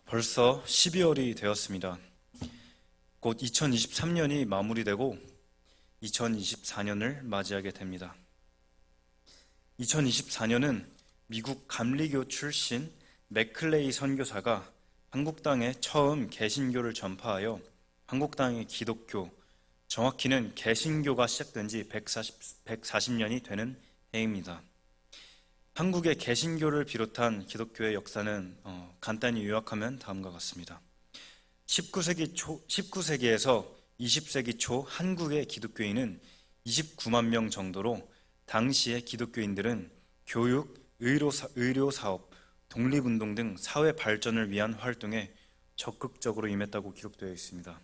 벌써 12월이 되었습니다. 곧 2023년이 마무리되고 2024년을 맞이하게 됩니다. 2024년은 미국 감리교 출신 맥클레이 선교사가 한국 땅에 처음 개신교를 전파하여 한국 땅의 기독교, 정확히는 개신교가 시작된 지 140년이 되는 해입니다. 한국의 개신교를 비롯한 기독교의 역사는 간단히 요약하면 다음과 같습니다. 19세기에서 20세기 초 한국의 기독교인은 29만 명 정도로 당시의 기독교인들은 교육, 의료사업, 독립운동 등 사회 발전을 위한 활동에 적극적으로 임했다고 기록되어 있습니다.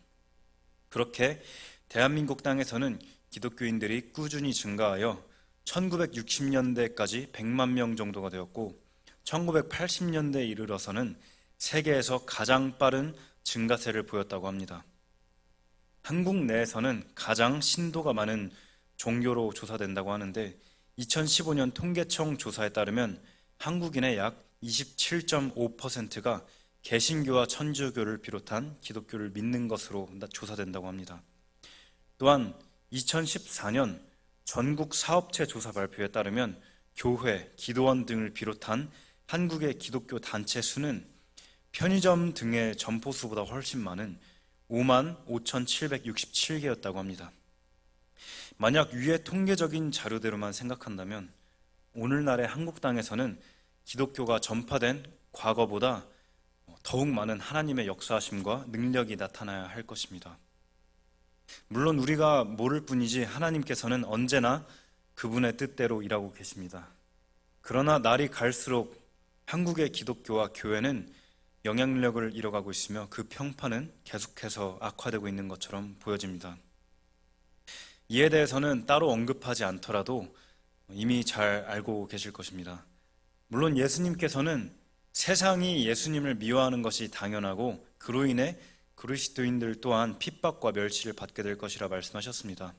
그렇게 대한민국 땅에서는 기독교인들이 꾸준히 증가하여 1960년대까지 100만 명 정도가 되었고 1980년대에 이르러서는 세계에서 가장 빠른 증가세를 보였다고 합니다. 한국 내에서는 가장 신도가 많은 종교로 조사된다고 하는데 2015년 통계청 조사에 따르면 한국인의 약 27.5%가 개신교와 천주교를 비롯한 기독교를 믿는 것으로 조사된다고 합니다. 또한 2014년 전국 사업체 조사 발표에 따르면 교회, 기도원 등을 비롯한 한국의 기독교 단체 수는 편의점 등의 점포 수보다 훨씬 많은 55,767개였다고 합니다. 만약 위의 통계적인 자료대로만 생각한다면 오늘날의 한국 땅에서는 기독교가 전파된 과거보다 더욱 많은 하나님의 역사하심과 능력이 나타나야 할 것입니다. 물론 우리가 모를 뿐이지 하나님께서는 언제나 그분의 뜻대로 일하고 계십니다. 그러나 날이 갈수록 한국의 기독교와 교회는 영향력을 잃어가고 있으며 그 평판은 계속해서 악화되고 있는 것처럼 보여집니다. 이에 대해서는 따로 언급하지 않더라도 이미 잘 알고 계실 것입니다. 물론 예수님께서는 세상이 예수님을 미워하는 것이 당연하고 그로 인해 그리스도인들 또한 핍박과 멸시를 받게 될 것이라 말씀하셨습니다.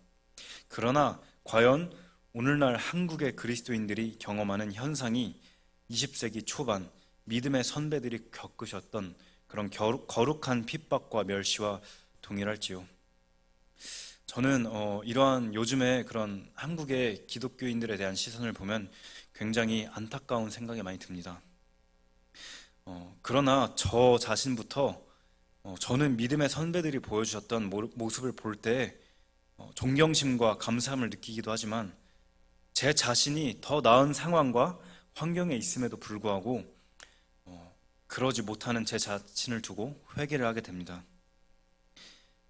그러나 과연 오늘날 한국의 그리스도인들이 경험하는 현상이 20세기 초반 믿음의 선배들이 겪으셨던 그런 거룩한 핍박과 멸시와 동일할지요? 저는 이러한 요즘의 그런 한국의 기독교인들에 대한 시선을 보면 굉장히 안타까운 생각이 많이 듭니다. 그러나 저 자신부터 저는 믿음의 선배들이 보여주셨던 모습을 볼 때 존경심과 감사함을 느끼기도 하지만 제 자신이 더 나은 상황과 환경에 있음에도 불구하고 그러지 못하는 제 자신을 두고 회개를 하게 됩니다.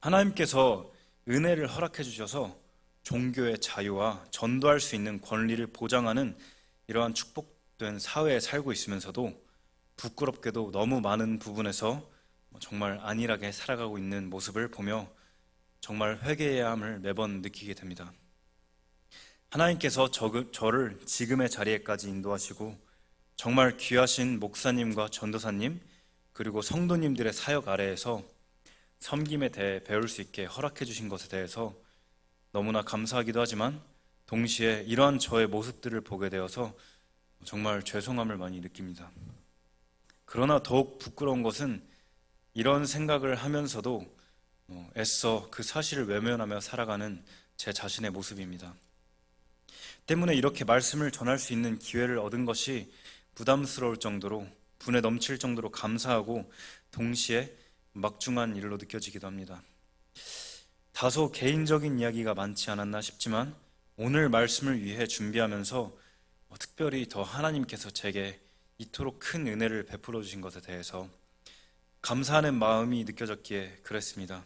하나님께서 은혜를 허락해 주셔서 종교의 자유와 전도할 수 있는 권리를 보장하는 이러한 축복된 사회에 살고 있으면서도 부끄럽게도 너무 많은 부분에서 정말 안일하게 살아가고 있는 모습을 보며 정말 회개해야 함을 매번 느끼게 됩니다. 하나님께서 저를 지금의 자리에까지 인도하시고 정말 귀하신 목사님과 전도사님 그리고 성도님들의 사역 아래에서 섬김에 대해 배울 수 있게 허락해 주신 것에 대해서 너무나 감사하기도 하지만 동시에 이러한 저의 모습들을 보게 되어서 정말 죄송함을 많이 느낍니다. 그러나 더욱 부끄러운 것은 이런 생각을 하면서도 애써 그 사실을 외면하며 살아가는 제 자신의 모습입니다. 때문에 이렇게 말씀을 전할 수 있는 기회를 얻은 것이 부담스러울 정도로 분에 넘칠 정도로 감사하고 동시에 막중한 일로 느껴지기도 합니다. 다소 개인적인 이야기가 많지 않았나 싶지만 오늘 말씀을 위해 준비하면서 특별히 더 하나님께서 제게 이토록 큰 은혜를 베풀어 주신 것에 대해서 감사하는 마음이 느껴졌기에 그랬습니다.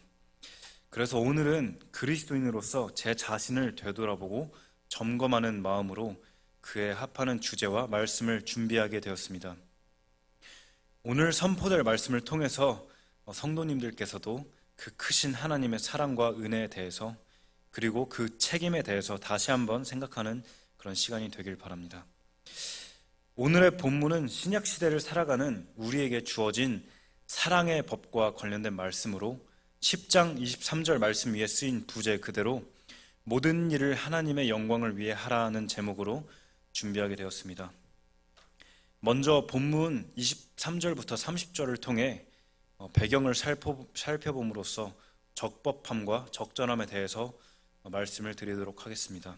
그래서 오늘은 그리스도인으로서 제 자신을 되돌아보고 점검하는 마음으로 그에 합하는 주제와 말씀을 준비하게 되었습니다. 오늘 선포될 말씀을 통해서 성도님들께서도 그 크신 하나님의 사랑과 은혜에 대해서 그리고 그 책임에 대해서 다시 한번 생각하는 그런 시간이 되길 바랍니다. 오늘의 본문은 신약시대를 살아가는 우리에게 주어진 사랑의 법과 관련된 말씀으로 10장 23절 말씀 위에 쓰인 부제 그대로 모든 일을 하나님의 영광을 위해 하라는 제목으로 준비하게 되었습니다. 먼저 본문 23절부터 30절을 통해 배경을 살펴봄으로써 적법함과 적절함에 대해서 말씀을 드리도록 하겠습니다.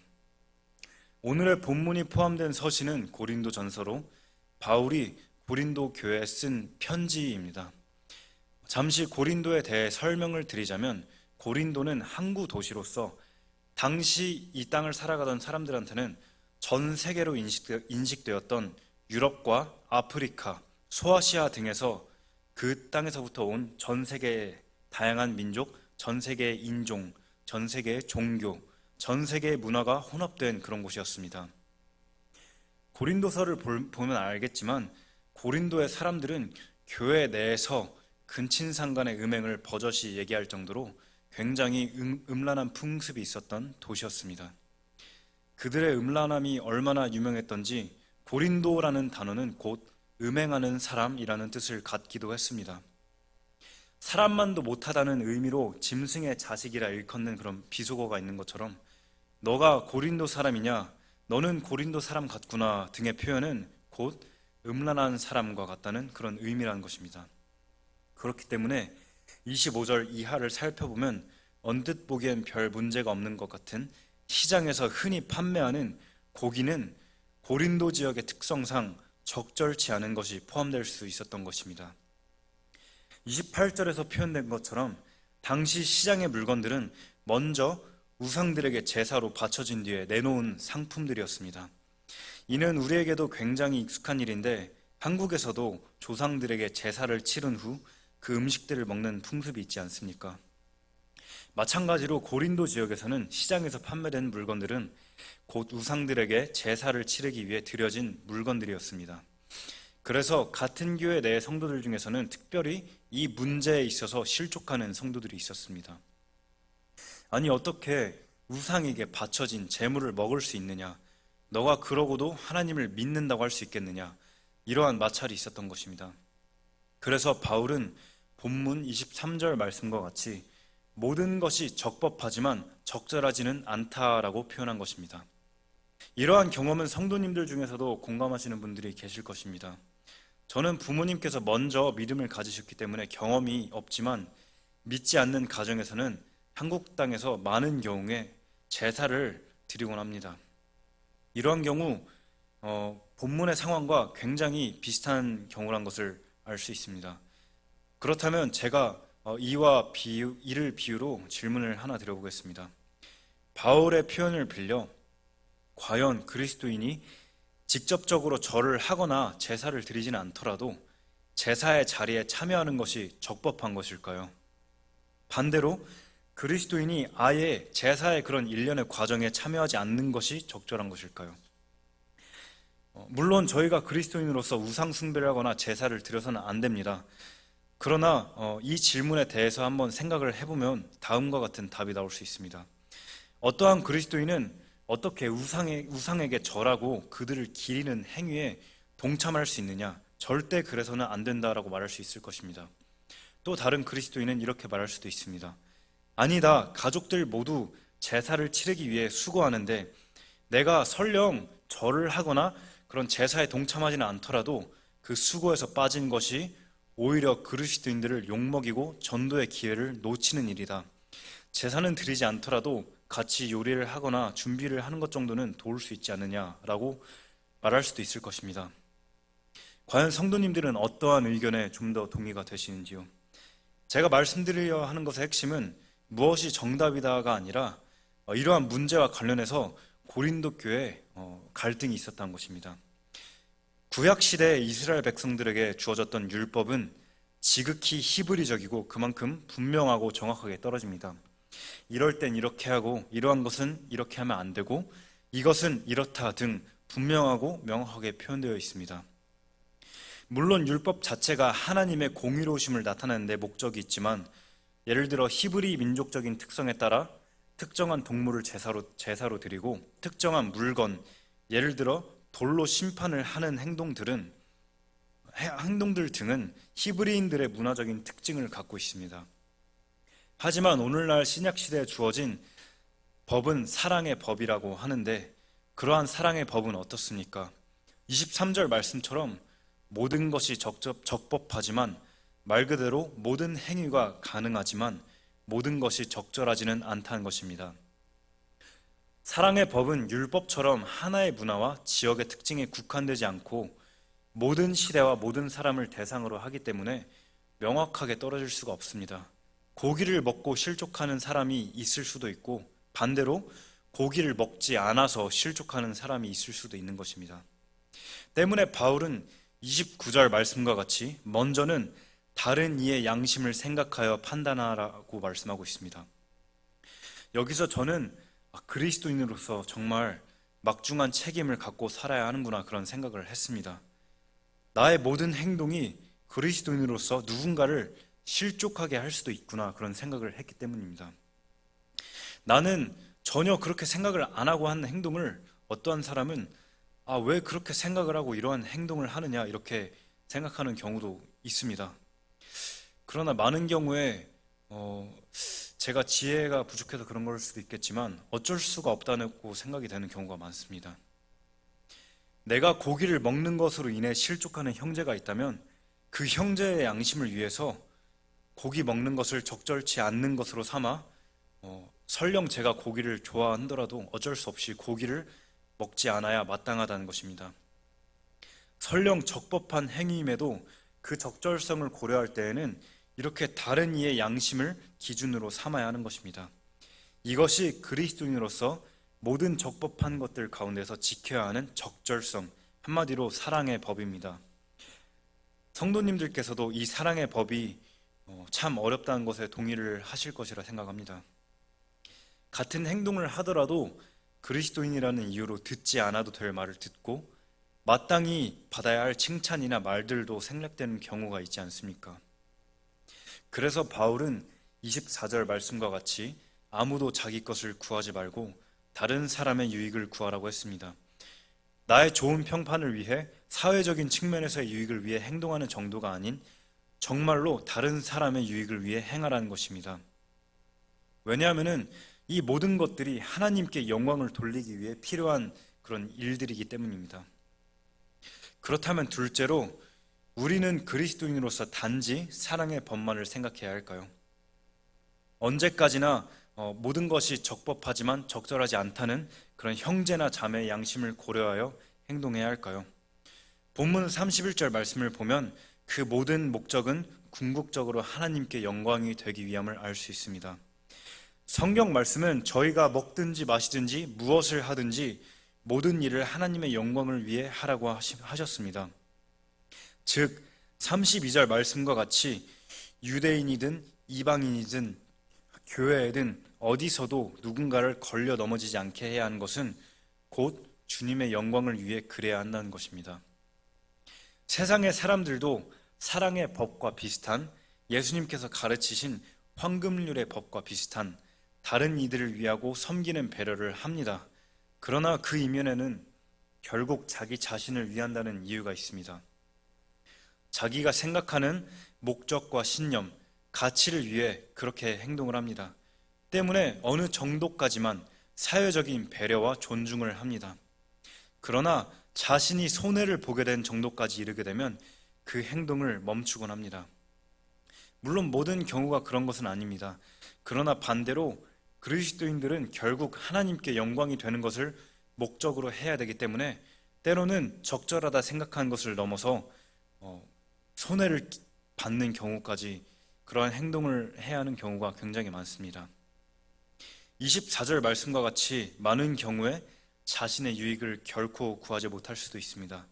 오늘의 본문이 포함된 서신은 고린도전서로 바울이 고린도 교회에 쓴 편지입니다. 잠시 고린도에 대해 설명을 드리자면 고린도는 항구 도시로서 당시 이 땅을 살아가던 사람들한테는 전 세계로 인식되었던 유럽과 아프리카, 소아시아 등에서 그 땅에서부터 온 전 세계의 다양한 민족, 전 세계의 인종, 전 세계의 종교, 전 세계의 문화가 혼합된 그런 곳이었습니다. 고린도서를 보면 알겠지만 고린도의 사람들은 교회 내에서 근친상 간의 음행을 버젓이 얘기할 정도로 굉장히 음란한 풍습이 있었던 도시였습니다. 그들의 음란함이 얼마나 유명했던지 고린도라는 단어는 곧 음행하는 사람이라는 뜻을 갖기도 했습니다. 사람만도 못하다는 의미로 짐승의 자식이라 일컫는 그런 비속어가 있는 것처럼 너가 고린도 사람이냐, 너는 고린도 사람 같구나 등의 표현은 곧 음란한 사람과 같다는 그런 의미라는 것입니다. 그렇기 때문에 25절 이하를 살펴보면 언뜻 보기엔 별 문제가 없는 것 같은 시장에서 흔히 판매하는 고기는 고린도 지역의 특성상 적절치 않은 것이 포함될 수 있었던 것입니다. 28절에서 표현된 것처럼 당시 시장의 물건들은 먼저 우상들에게 제사로 바쳐진 뒤에 내놓은 상품들이었습니다. 이는 우리에게도 굉장히 익숙한 일인데 한국에서도 조상들에게 제사를 치른 후 그 음식들을 먹는 풍습이 있지 않습니까? 마찬가지로 고린도 지역에서는 시장에서 판매된 물건들은 곧 우상들에게 제사를 치르기 위해 드려진 물건들이었습니다. 그래서 같은 교회 내 성도들 중에서는 특별히 이 문제에 있어서 실족하는 성도들이 있었습니다. 아니 어떻게 우상에게 바쳐진 제물을 먹을 수 있느냐? 너가 그러고도 하나님을 믿는다고 할 수 있겠느냐? 이러한 마찰이 있었던 것입니다. 그래서 바울은 본문 23절 말씀과 같이 모든 것이 적법하지만 적절하지는 않다라고 표현한 것입니다. 이러한 경험은 성도님들 중에서도 공감하시는 분들이 계실 것입니다. 저는 부모님께서 먼저 믿음을 가지셨기 때문에 경험이 없지만 믿지 않는 가정에서는 한국 땅에서 많은 경우에 제사를 드리곤 합니다. 이러한 경우 본문의 상황과 굉장히 비슷한 경우란 것을 알 수 있습니다. 그렇다면 제가 이를 비유로 질문을 하나 드려보겠습니다. 바울의 표현을 빌려 과연 그리스도인이 직접적으로 절을 하거나 제사를 드리지는 않더라도 제사의 자리에 참여하는 것이 적법한 것일까요? 반대로 그리스도인이 아예 제사의 그런 일련의 과정에 참여하지 않는 것이 적절한 것일까요? 물론 저희가 그리스도인으로서 우상 숭배를 하거나 제사를 드려서는 안 됩니다. 그러나 이 질문에 대해서 한번 생각을 해보면 다음과 같은 답이 나올 수 있습니다. 어떠한 그리스도인은 어떻게 우상에게 절하고 그들을 기리는 행위에 동참할 수 있느냐? 절대 그래서는 안 된다라고 말할 수 있을 것입니다. 또 다른 그리스도인은 이렇게 말할 수도 있습니다. 아니다, 가족들 모두 제사를 치르기 위해 수고하는데 내가 설령 절을 하거나 그런 제사에 동참하지는 않더라도 그 수고에서 빠진 것이 오히려 그리스도인들을 욕먹이고 전도의 기회를 놓치는 일이다. 제사는 드리지 않더라도 같이 요리를 하거나 준비를 하는 것 정도는 도울 수 있지 않느냐라고 말할 수도 있을 것입니다. 과연 성도님들은 어떠한 의견에 좀 더 동의가 되시는지요? 제가 말씀드리려 하는 것의 핵심은 무엇이 정답이다가 아니라 이러한 문제와 관련해서 고린도 교회에 갈등이 있었다는 것입니다. 구약시대 이스라엘 백성들에게 주어졌던 율법은 지극히 히브리적이고 그만큼 분명하고 정확하게 떨어집니다. 이럴 땐 이렇게 하고 이러한 것은 이렇게 하면 안 되고 이것은 이렇다 등 분명하고 명확하게 표현되어 있습니다. 물론 율법 자체가 하나님의 공의로우심을 나타내는 데 목적이 있지만 예를 들어 히브리 민족적인 특성에 따라 특정한 동물을 제사로 드리고 특정한 물건, 예를 들어 돌로 심판을 하는 행동들 등은 히브리인들의 문화적인 특징을 갖고 있습니다. 하지만 오늘날 신약시대에 주어진 법은 사랑의 법이라고 하는데 그러한 사랑의 법은 어떻습니까? 23절 말씀처럼 모든 것이 적법하지만 말 그대로 모든 행위가 가능하지만 모든 것이 적절하지는 않다는 것입니다. 사랑의 법은 율법처럼 하나의 문화와 지역의 특징에 국한되지 않고 모든 시대와 모든 사람을 대상으로 하기 때문에 명확하게 떨어질 수가 없습니다. 고기를 먹고 실족하는 사람이 있을 수도 있고 반대로 고기를 먹지 않아서 실족하는 사람이 있을 수도 있는 것입니다. 때문에 바울은 29절 말씀과 같이 먼저는 다른 이의 양심을 생각하여 판단하라고 말씀하고 있습니다. 여기서 저는 그리스도인으로서 정말 막중한 책임을 갖고 살아야 하는구나 그런 생각을 했습니다. 나의 모든 행동이 그리스도인으로서 누군가를 실족하게 할 수도 있구나 그런 생각을 했기 때문입니다. 나는 전혀 그렇게 생각을 안 하고 하는 행동을 어떠한 사람은 왜 그렇게 생각을 하고 이러한 행동을 하느냐 이렇게 생각하는 경우도 있습니다. 그러나 많은 경우에 제가 지혜가 부족해서 그런 걸 수도 있겠지만 어쩔 수가 없다고 생각이 되는 경우가 많습니다. 내가 고기를 먹는 것으로 인해 실족하는 형제가 있다면 그 형제의 양심을 위해서 고기 먹는 것을 적절치 않는 것으로 삼아 설령 제가 고기를 좋아한다라도 어쩔 수 없이 고기를 먹지 않아야 마땅하다는 것입니다. 설령 적법한 행위임에도 그 적절성을 고려할 때에는 이렇게 다른 이의 양심을 기준으로 삼아야 하는 것입니다. 이것이 그리스도인으로서 모든 적법한 것들 가운데서 지켜야 하는 적절성, 한마디로 사랑의 법입니다. 성도님들께서도 이 사랑의 법이 참 어렵다는 것에 동의를 하실 것이라 생각합니다. 같은 행동을 하더라도 그리스도인이라는 이유로 듣지 않아도 될 말을 듣고 마땅히 받아야 할 칭찬이나 말들도 생략되는 경우가 있지 않습니까? 그래서 바울은 24절 말씀과 같이 아무도 자기 것을 구하지 말고 다른 사람의 유익을 구하라고 했습니다. 나의 좋은 평판을 위해 사회적인 측면에서의 유익을 위해 행동하는 정도가 아닌 정말로 다른 사람의 유익을 위해 행하라는 것입니다. 왜냐하면 이 모든 것들이 하나님께 영광을 돌리기 위해 필요한 그런 일들이기 때문입니다. 그렇다면 둘째로 우리는 그리스도인으로서 단지 사랑의 법만을 생각해야 할까요? 언제까지나 모든 것이 적법하지만 적절하지 않다는 그런 형제나 자매의 양심을 고려하여 행동해야 할까요? 본문 31절 말씀을 보면 그 모든 목적은 궁극적으로 하나님께 영광이 되기 위함을 알 수 있습니다. 성경 말씀은 저희가 먹든지 마시든지 무엇을 하든지 모든 일을 하나님의 영광을 위해 하라고 하셨습니다. 즉 32절 말씀과 같이 유대인이든 이방인이든 교회에든 어디서도 누군가를 걸려 넘어지지 않게 해야 하는 것은 곧 주님의 영광을 위해 그래야 한다는 것입니다. 세상의 사람들도 사랑의 법과 비슷한 예수님께서 가르치신 황금률의 법과 비슷한 다른 이들을 위하고 섬기는 배려를 합니다. 그러나 그 이면에는 결국 자기 자신을 위한다는 이유가 있습니다. 자기가 생각하는 목적과 신념, 가치를 위해 그렇게 행동을 합니다. 때문에 어느 정도까지만 사회적인 배려와 존중을 합니다. 그러나 자신이 손해를 보게 된 정도까지 이르게 되면 그 행동을 멈추곤 합니다. 물론 모든 경우가 그런 것은 아닙니다. 그러나 반대로 그리스도인들은 결국 하나님께 영광이 되는 것을 목적으로 해야 되기 때문에 때로는 적절하다 생각하는 것을 넘어서 손해를 받는 경우까지 그러한 행동을 해야 하는 경우가 굉장히 많습니다. 24절 말씀과 같이 많은 경우에 자신의 유익을 결코 구하지 못할 수도 있습니다.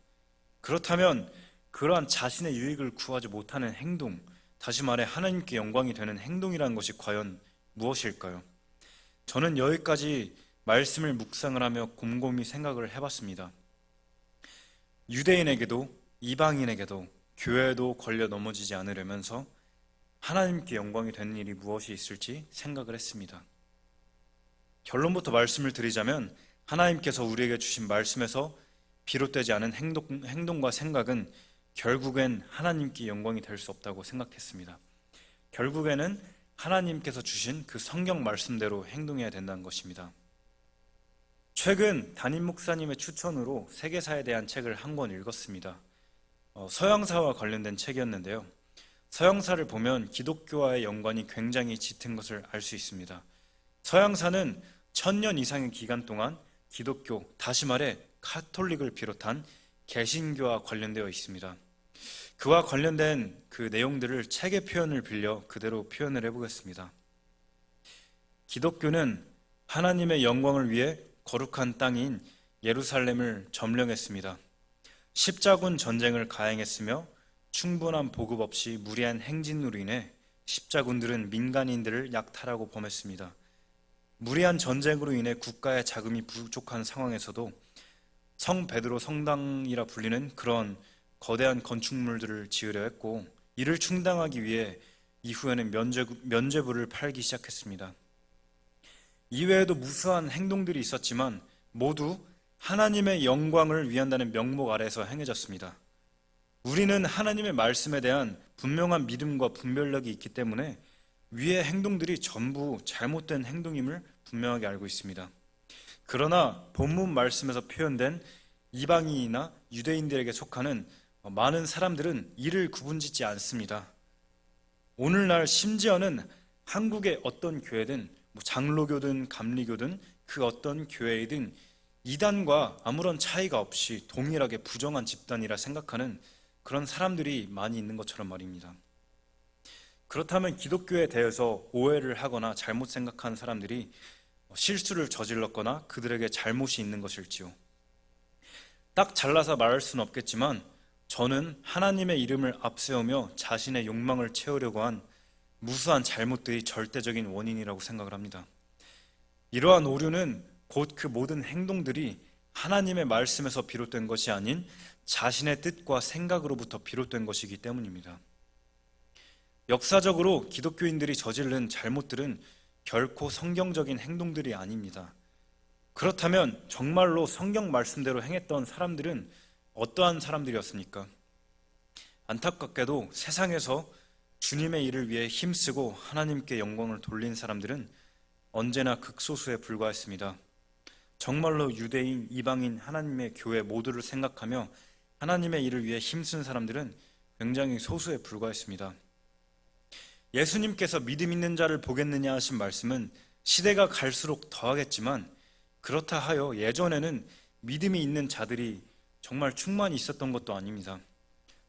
그렇다면 그러한 자신의 유익을 구하지 못하는 행동, 다시 말해 하나님께 영광이 되는 행동이라는 것이 과연 무엇일까요? 저는 여기까지 말씀을 묵상을 하며 곰곰이 생각을 해봤습니다. 유대인에게도 이방인에게도 교회에도 걸려 넘어지지 않으려면서 하나님께 영광이 되는 일이 무엇이 있을지 생각을 했습니다. 결론부터 말씀을 드리자면 하나님께서 우리에게 주신 말씀에서 비롯되지 않은 행동과 생각은 결국엔 하나님께 영광이 될 수 없다고 생각했습니다. 결국에는 하나님께서 주신 그 성경 말씀대로 행동해야 된다는 것입니다. 최근 담임 목사님의 추천으로 세계사에 대한 책을 한 권 읽었습니다. 서양사와 관련된 책이었는데요. 서양사를 보면 기독교와의 연관이 굉장히 짙은 것을 알 수 있습니다. 서양사는 1000년 이상의 기간 동안 기독교, 다시 말해 카톨릭을 비롯한 개신교와 관련되어 있습니다. 그와 관련된 그 내용들을 책의 표현을 빌려 그대로 표현을 해보겠습니다. 기독교는 하나님의 영광을 위해 거룩한 땅인 예루살렘을 점령했습니다. 십자군 전쟁을 가행했으며 충분한 보급 없이 무리한 행진으로 인해 십자군들은 민간인들을 약탈하고 범했습니다. 무리한 전쟁으로 인해 국가의 자금이 부족한 상황에서도 성 베드로 성당이라 불리는 그런 거대한 건축물들을 지으려 했고, 이를 충당하기 위해 이후에는 면죄부를 팔기 시작했습니다. 이외에도 무수한 행동들이 있었지만 모두 하나님의 영광을 위한다는 명목 아래에서 행해졌습니다. 우리는 하나님의 말씀에 대한 분명한 믿음과 분별력이 있기 때문에 위의 행동들이 전부 잘못된 행동임을 분명하게 알고 있습니다. 그러나 본문 말씀에서 표현된 이방인이나 유대인들에게 속하는 많은 사람들은 이를 구분짓지 않습니다. 오늘날 심지어는 한국의 어떤 교회든 장로교든 감리교든 그 어떤 교회이든 이단과 아무런 차이가 없이 동일하게 부정한 집단이라 생각하는 그런 사람들이 많이 있는 것처럼 말입니다. 그렇다면 기독교에 대해서 오해를 하거나 잘못 생각한 사람들이 실수를 저질렀거나 그들에게 잘못이 있는 것일지요? 딱 잘라서 말할 수는 없겠지만 저는 하나님의 이름을 앞세우며 자신의 욕망을 채우려고 한 무수한 잘못들이 절대적인 원인이라고 생각을 합니다. 이러한 오류는 곧 그 모든 행동들이 하나님의 말씀에서 비롯된 것이 아닌 자신의 뜻과 생각으로부터 비롯된 것이기 때문입니다. 역사적으로 기독교인들이 저지른 잘못들은 결코 성경적인 행동들이 아닙니다. 그렇다면 정말로 성경 말씀대로 행했던 사람들은 어떠한 사람들이었습니까? 안타깝게도 세상에서 주님의 일을 위해 힘쓰고 하나님께 영광을 돌린 사람들은 언제나 극소수에 불과했습니다. 정말로 유대인, 이방인, 하나님의 교회 모두를 생각하며 하나님의 일을 위해 힘쓴 사람들은 굉장히 소수에 불과했습니다. 예수님께서 믿음 있는 자를 보겠느냐 하신 말씀은 시대가 갈수록 더하겠지만 그렇다 하여 예전에는 믿음이 있는 자들이 정말 충만히 있었던 것도 아닙니다.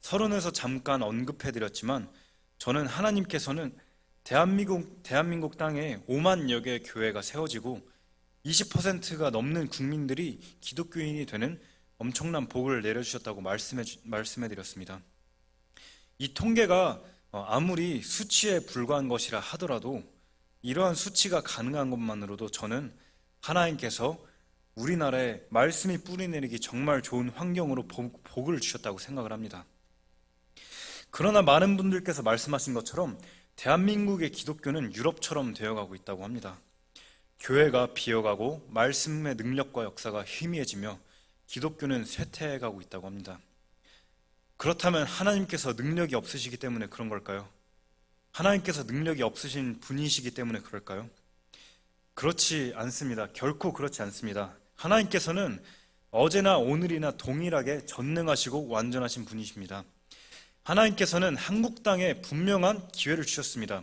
서론에서 잠깐 언급해드렸지만 저는 하나님께서는 대한민국 땅에 5만여 개의 교회가 세워지고 20%가 넘는 국민들이 기독교인이 되는 엄청난 복을 내려주셨다고 말씀해드렸습니다. 이 통계가 아무리 수치에 불과한 것이라 하더라도 이러한 수치가 가능한 것만으로도 저는 하나님께서 우리나라에 말씀이 뿌리내리기 정말 좋은 환경으로 복을 주셨다고 생각을 합니다. 그러나 많은 분들께서 말씀하신 것처럼 대한민국의 기독교는 유럽처럼 되어가고 있다고 합니다. 교회가 비어가고 말씀의 능력과 역사가 희미해지며 기독교는 쇠퇴해가고 있다고 합니다. 그렇다면 하나님께서 능력이 없으시기 때문에 그런 걸까요? 하나님께서 능력이 없으신 분이시기 때문에 그럴까요? 그렇지 않습니다. 결코 그렇지 않습니다. 하나님께서는 어제나 오늘이나 동일하게 전능하시고 완전하신 분이십니다. 하나님께서는 한국 땅에 분명한 기회를 주셨습니다.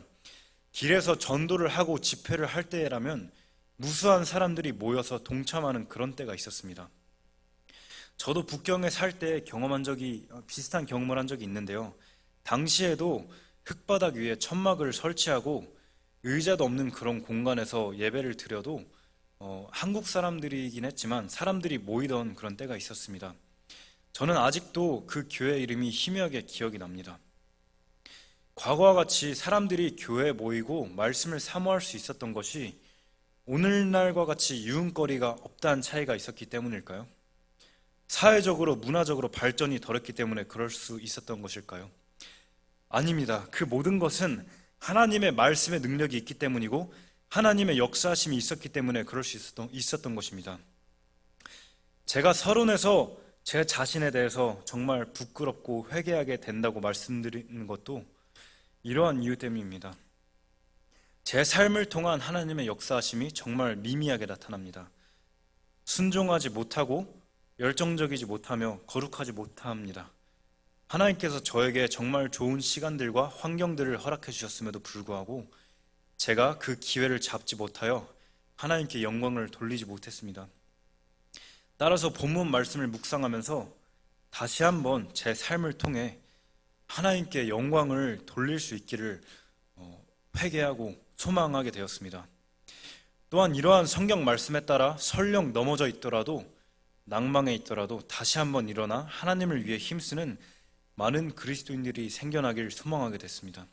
길에서 전도를 하고 집회를 할 때라면 무수한 사람들이 모여서 동참하는 그런 때가 있었습니다. 저도 북경에 살 때 비슷한 경험을 한 적이 있는데요. 당시에도 흙바닥 위에 천막을 설치하고 의자도 없는 그런 공간에서 예배를 드려도 한국 사람들이긴 했지만 사람들이 모이던 그런 때가 있었습니다. 저는 아직도 그 교회 이름이 희미하게 기억이 납니다. 과거와 같이 사람들이 교회에 모이고 말씀을 사모할 수 있었던 것이 오늘날과 같이 유흥거리가 없다는 차이가 있었기 때문일까요? 사회적으로 문화적으로 발전이 덜했기 때문에 그럴 수 있었던 것일까요? 아닙니다. 그 모든 것은 하나님의 말씀의 능력이 있기 때문이고 하나님의 역사하심이 있었기 때문에 그럴 수 있었던 것입니다. 제가 서론에서 제 자신에 대해서 정말 부끄럽고 회개하게 된다고 말씀드리는 것도 이러한 이유 때문입니다. 제 삶을 통한 하나님의 역사하심이 정말 미미하게 나타납니다. 순종하지 못하고 열정적이지 못하며 거룩하지 못합니다. 하나님께서 저에게 정말 좋은 시간들과 환경들을 허락해 주셨음에도 불구하고 제가 그 기회를 잡지 못하여 하나님께 영광을 돌리지 못했습니다. 따라서 본문 말씀을 묵상하면서 다시 한번 제 삶을 통해 하나님께 영광을 돌릴 수 있기를 회개하고 소망하게 되었습니다. 또한 이러한 성경 말씀에 따라 설령 넘어져 있더라도 낭망에 있더라도 다시 한번 일어나 하나님을 위해 힘쓰는 많은 그리스도인들이 생겨나길 소망하게 됐습니다.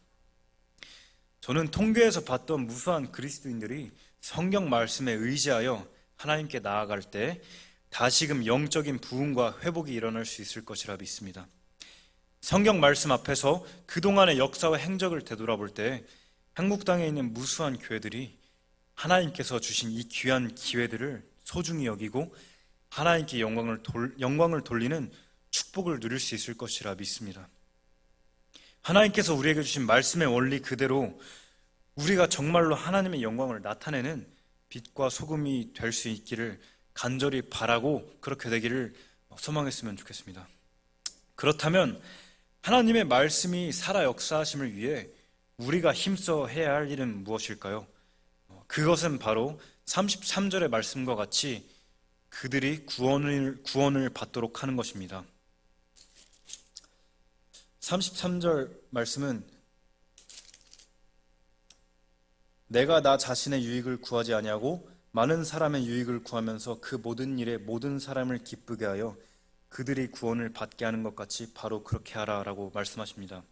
저는 통계에서 봤던 무수한 그리스도인들이 성경 말씀에 의지하여 하나님께 나아갈 때 다시금 영적인 부흥과 회복이 일어날 수 있을 것이라 믿습니다. 성경 말씀 앞에서 그동안의 역사와 행적을 되돌아볼 때 한국 땅에 있는 무수한 교회들이 하나님께서 주신 이 귀한 기회들을 소중히 여기고 하나님께 영광을 돌리는 축복을 누릴 수 있을 것이라 믿습니다. 하나님께서 우리에게 주신 말씀의 원리 그대로 우리가 정말로 하나님의 영광을 나타내는 빛과 소금이 될 수 있기를 간절히 바라고 그렇게 되기를 소망했으면 좋겠습니다. 그렇다면 하나님의 말씀이 살아 역사하심을 위해 우리가 힘써 해야 할 일은 무엇일까요? 그것은 바로 33절의 말씀과 같이 그들이 구원을 받도록 하는 것입니다. 33절 말씀은 내가 나 자신의 유익을 구하지 아니하고 많은 사람의 유익을 구하면서 그 모든 일에 모든 사람을 기쁘게 하여 그들이 구원을 받게 하는 것 같이 바로 그렇게 하라라고 말씀하십니다.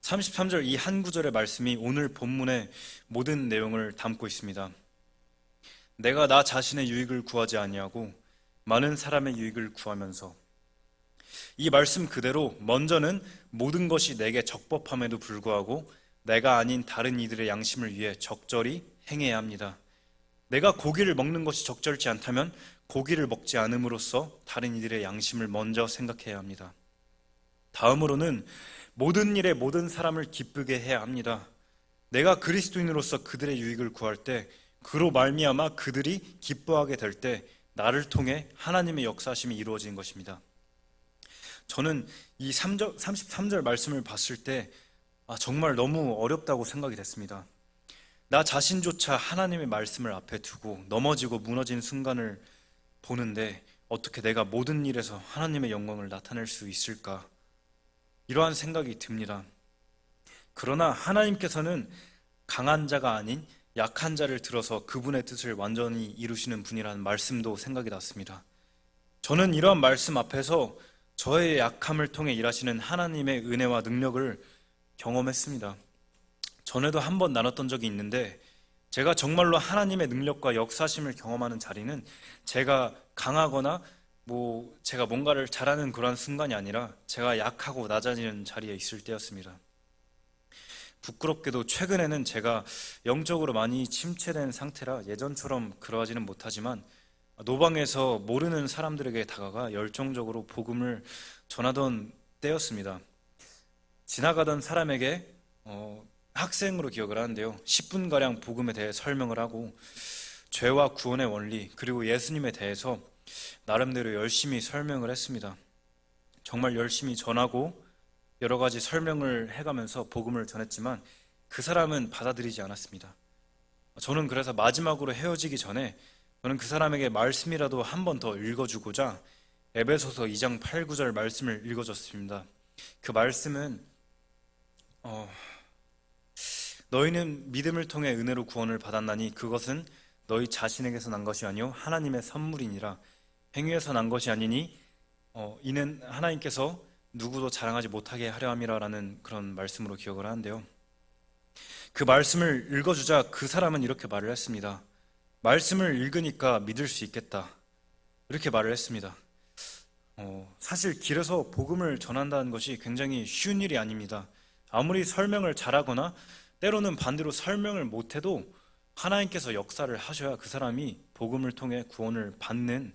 33절 이 한 구절의 말씀이 오늘 본문의 모든 내용을 담고 있습니다. 내가 나 자신의 유익을 구하지 아니하고 많은 사람의 유익을 구하면서, 이 말씀 그대로 먼저는 모든 것이 내게 적법함에도 불구하고 내가 아닌 다른 이들의 양심을 위해 적절히 행해야 합니다. 내가 고기를 먹는 것이 적절치 않다면 고기를 먹지 않음으로써 다른 이들의 양심을 먼저 생각해야 합니다. 다음으로는 모든 일에 모든 사람을 기쁘게 해야 합니다. 내가 그리스도인으로서 그들의 유익을 구할 때 그로 말미암아 그들이 기뻐하게 될 때 나를 통해 하나님의 역사하심이 이루어지는 것입니다. 저는 이 33절 말씀을 봤을 때 정말 너무 어렵다고 생각이 됐습니다. 나 자신조차 하나님의 말씀을 앞에 두고 넘어지고 무너진 순간을 보는데 어떻게 내가 모든 일에서 하나님의 영광을 나타낼 수 있을까? 이러한 생각이 듭니다. 그러나 하나님께서는 강한 자가 아닌 약한 자를 들어서 그분의 뜻을 완전히 이루시는 분이라는 말씀도 생각이 났습니다. 저는 이러한 말씀 앞에서 저의 약함을 통해 일하시는 하나님의 은혜와 능력을 경험했습니다. 전에도 한번 나눴던 적이 있는데 제가 정말로 하나님의 능력과 역사심을 경험하는 자리는 제가 강하거나 제가 뭔가를 잘하는 그런 순간이 아니라 제가 약하고 낮아지는 자리에 있을 때였습니다. 부끄럽게도 최근에는 제가 영적으로 많이 침체된 상태라 예전처럼 그러하지는 못하지만 노방에서 모르는 사람들에게 다가가 열정적으로 복음을 전하던 때였습니다. 지나가던 사람에게 학생으로 기억을 하는데요, 10분가량 복음에 대해 설명을 하고 죄와 구원의 원리 그리고 예수님에 대해서 나름대로 열심히 설명을 했습니다. 정말 열심히 전하고 여러 가지 설명을 해가면서 복음을 전했지만 그 사람은 받아들이지 않았습니다. 저는 그래서 마지막으로 헤어지기 전에 저는 그 사람에게 말씀이라도 한 번 더 읽어주고자 에베소서 2장 8, 9절 말씀을 읽어줬습니다. 그 말씀은 너희는 믿음을 통해 은혜로 구원을 받았나니 그것은 너희 자신에게서 난 것이 아니요 하나님의 선물이니라. 행위에서 난 것이 아니니 이는 하나님께서 누구도 자랑하지 못하게 하려 함이라라는 그런 말씀으로 기억을 하는데요, 그 말씀을 읽어주자 그 사람은 이렇게 말을 했습니다. 말씀을 읽으니까 믿을 수 있겠다, 이렇게 말을 했습니다. 사실 길에서 복음을 전한다는 것이 굉장히 쉬운 일이 아닙니다. 아무리 설명을 잘하거나 때로는 반대로 설명을 못해도 하나님께서 역사를 하셔야 그 사람이 복음을 통해 구원을 받는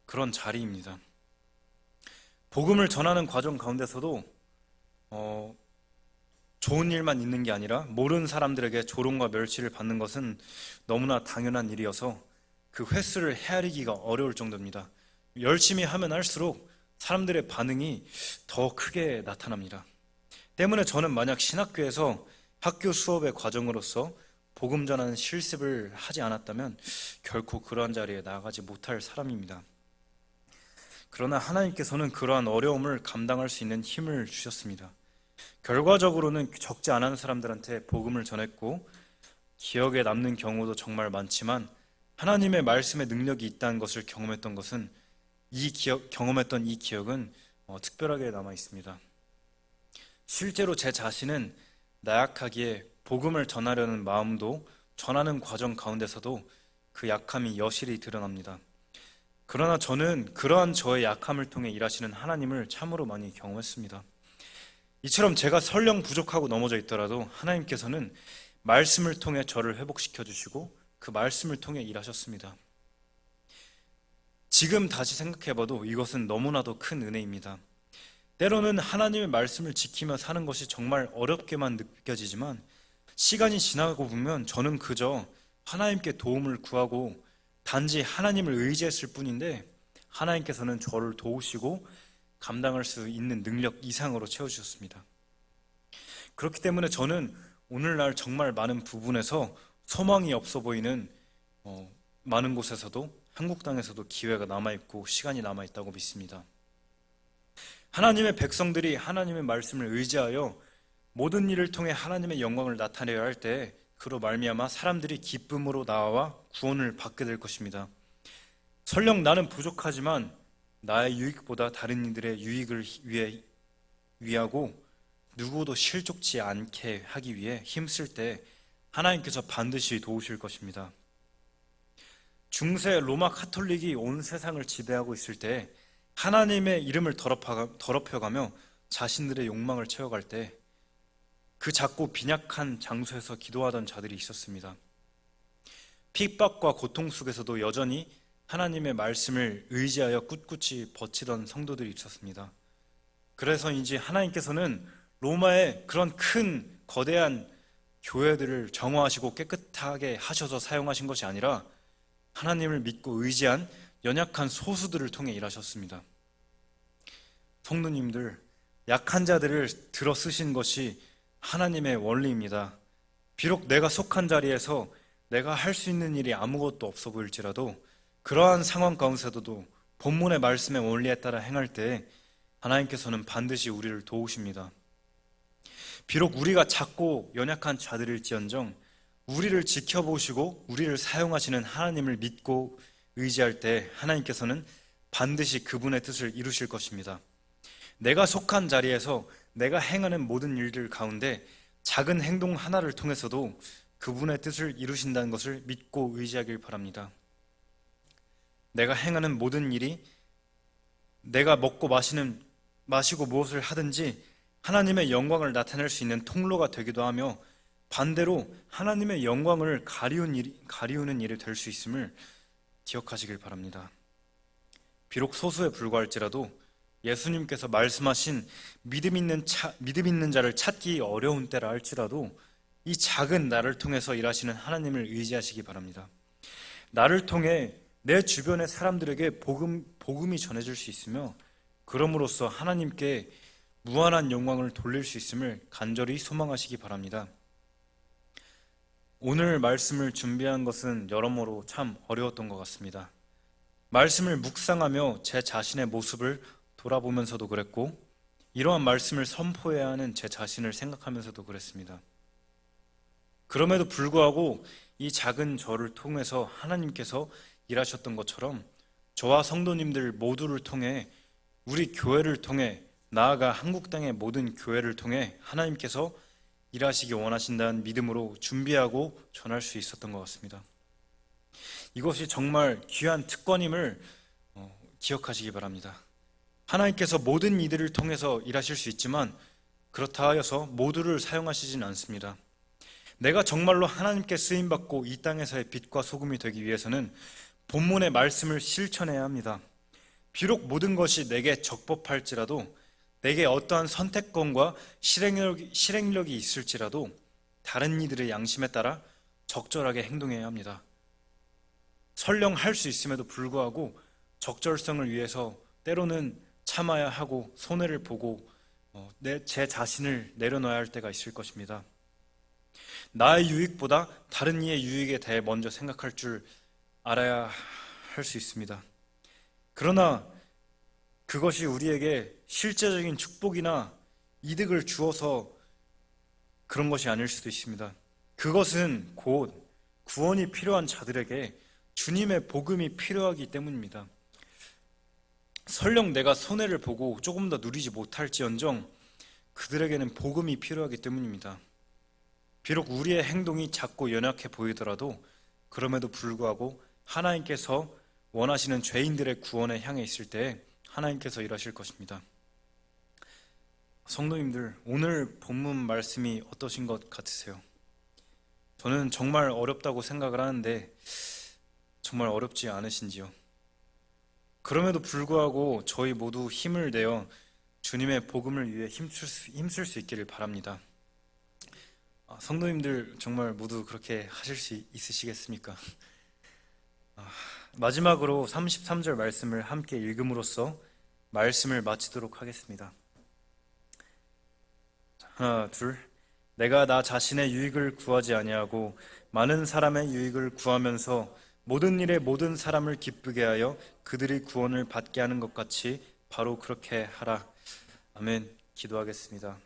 그런 자리입니다. 복음을 전하는 과정 가운데서도 좋은 일만 있는 게 아니라 모르는 사람들에게 조롱과 멸시를 받는 것은 너무나 당연한 일이어서 그 횟수를 헤아리기가 어려울 정도입니다. 열심히 하면 할수록 사람들의 반응이 더 크게 나타납니다. 때문에 저는 만약 신학교에서 학교 수업의 과정으로서 복음 전하는 실습을 하지 않았다면 결코 그러한 자리에 나아가지 못할 사람입니다. 그러나 하나님께서는 그러한 어려움을 감당할 수 있는 힘을 주셨습니다. 결과적으로는 적지 않은 사람들한테 복음을 전했고 기억에 남는 경우도 정말 많지만 하나님의 말씀의 능력이 있다는 것을 경험했던 이 기억은 특별하게 남아 있습니다. 실제로 제 자신은 나약하기에 복음을 전하려는 마음도 전하는 과정 가운데서도 그 약함이 여실히 드러납니다. 그러나 저는 그러한 저의 약함을 통해 일하시는 하나님을 참으로 많이 경험했습니다. 이처럼 제가 설령 부족하고 넘어져 있더라도 하나님께서는 말씀을 통해 저를 회복시켜 주시고 그 말씀을 통해 일하셨습니다. 지금 다시 생각해봐도 이것은 너무나도 큰 은혜입니다. 때로는 하나님의 말씀을 지키며 사는 것이 정말 어렵게만 느껴지지만 시간이 지나고 보면 저는 그저 하나님께 도움을 구하고 단지 하나님을 의지했을 뿐인데 하나님께서는 저를 도우시고 감당할 수 있는 능력 이상으로 채워주셨습니다. 그렇기 때문에 저는 오늘날 정말 많은 부분에서 소망이 없어 보이는 많은 곳에서도 한국 땅에서도 기회가 남아있고 시간이 남아있다고 믿습니다. 하나님의 백성들이 하나님의 말씀을 의지하여 모든 일을 통해 하나님의 영광을 나타내야 할 때 그로 말미암아 사람들이 기쁨으로 나와 구원을 받게 될 것입니다. 설령 나는 부족하지만 나의 유익보다 다른 이들의 유익을 위하고 누구도 실족치 않게 하기 위해 힘쓸 때 하나님께서 반드시 도우실 것입니다. 중세 로마 카톨릭이 온 세상을 지배하고 있을 때 하나님의 이름을 더럽혀가며 자신들의 욕망을 채워갈 때 그 작고 빈약한 장소에서 기도하던 자들이 있었습니다. 핍박과 고통 속에서도 여전히 하나님의 말씀을 의지하여 꿋꿋이 버티던 성도들이 있었습니다. 그래서인지 하나님께서는 로마의 그런 큰 거대한 교회들을 정화하시고 깨끗하게 하셔서 사용하신 것이 아니라 하나님을 믿고 의지한 연약한 소수들을 통해 일하셨습니다. 성도님들, 약한 자들을 들어 쓰신 것이 하나님의 원리입니다. 비록 내가 속한 자리에서 내가 할 수 있는 일이 아무것도 없어 보일지라도 그러한 상황 가운데서도 본문의 말씀의 원리에 따라 행할 때 하나님께서는 반드시 우리를 도우십니다. 비록 우리가 작고 연약한 자들일지언정 우리를 지켜보시고 우리를 사용하시는 하나님을 믿고 의지할 때 하나님께서는 반드시 그분의 뜻을 이루실 것입니다. 내가 속한 자리에서 내가 행하는 모든 일들 가운데 작은 행동 하나를 통해서도 그분의 뜻을 이루신다는 것을 믿고 의지하길 바랍니다. 내가 행하는 모든 일이 내가 먹고 마시고 무엇을 하든지 하나님의 영광을 나타낼 수 있는 통로가 되기도 하며 반대로 하나님의 영광을 가리우는 일이 될 수 있음을 기억하시길 바랍니다. 비록 소수에 불과할지라도 예수님께서 말씀하신 믿음 있는 자를 찾기 어려운 때라 할지라도 이 작은 나를 통해서 일하시는 하나님을 의지하시기 바랍니다. 나를 통해 내 주변의 사람들에게 복음이 전해질 수 있으며 그럼으로써 하나님께 무한한 영광을 돌릴 수 있음을 간절히 소망하시기 바랍니다. 오늘 말씀을 준비한 것은 여러모로 참 어려웠던 것 같습니다. 말씀을 묵상하며 제 자신의 모습을 돌아보면서도 그랬고 이러한 말씀을 선포해야 하는 제 자신을 생각하면서도 그랬습니다. 그럼에도 불구하고 이 작은 저를 통해서 하나님께서 일하셨던 것처럼 저와 성도님들 모두를 통해 우리 교회를 통해 나아가 한국 땅의 모든 교회를 통해 하나님께서 일하시기 원하신다는 믿음으로 준비하고 전할 수 있었던 것 같습니다. 이것이 정말 귀한 특권임을 기억하시기 바랍니다. 하나님께서 모든 이들을 통해서 일하실 수 있지만 그렇다 하여서 모두를 사용하시진 않습니다. 내가 정말로 하나님께 쓰임받고 이 땅에서의 빛과 소금이 되기 위해서는 본문의 말씀을 실천해야 합니다. 비록 모든 것이 내게 적법할지라도 내게 어떠한 선택권과 실행력이 있을지라도 다른 이들의 양심에 따라 적절하게 행동해야 합니다. 설령 할 수 있음에도 불구하고 적절성을 위해서 때로는 참아야 하고 손해를 보고 제 자신을 내려놔야 할 때가 있을 것입니다. 나의 유익보다 다른 이의 유익에 대해 먼저 생각할 줄 알아야 할 수 있습니다. 그러나 그것이 우리에게 실제적인 축복이나 이득을 주어서 그런 것이 아닐 수도 있습니다. 그것은 곧 구원이 필요한 자들에게 주님의 복음이 필요하기 때문입니다. 설령 내가 손해를 보고 조금 더 누리지 못할지언정 그들에게는 복음이 필요하기 때문입니다. 비록 우리의 행동이 작고 연약해 보이더라도 그럼에도 불구하고 하나님께서 원하시는 죄인들의 구원에 향해 있을 때 하나님께서 일하실 것입니다. 성도님들, 오늘 본문 말씀이 어떠신 것 같으세요? 저는 정말 어렵다고 생각을 하는데 정말 어렵지 않으신지요? 그럼에도 불구하고 저희 모두 힘을 내어 주님의 복음을 위해 힘쓸 수 있기를 바랍니다. 성도님들 정말 모두 그렇게 하실 수 있으시겠습니까? 마지막으로 33절 말씀을 함께 읽음으로써 말씀을 마치도록 하겠습니다. 하나, 둘. 내가 나 자신의 유익을 구하지 아니하고 많은 사람의 유익을 구하면서 모든 일에 모든 사람을 기쁘게 하여 그들이 구원을 받게 하는 것 같이 바로 그렇게 하라. 아멘. 기도하겠습니다.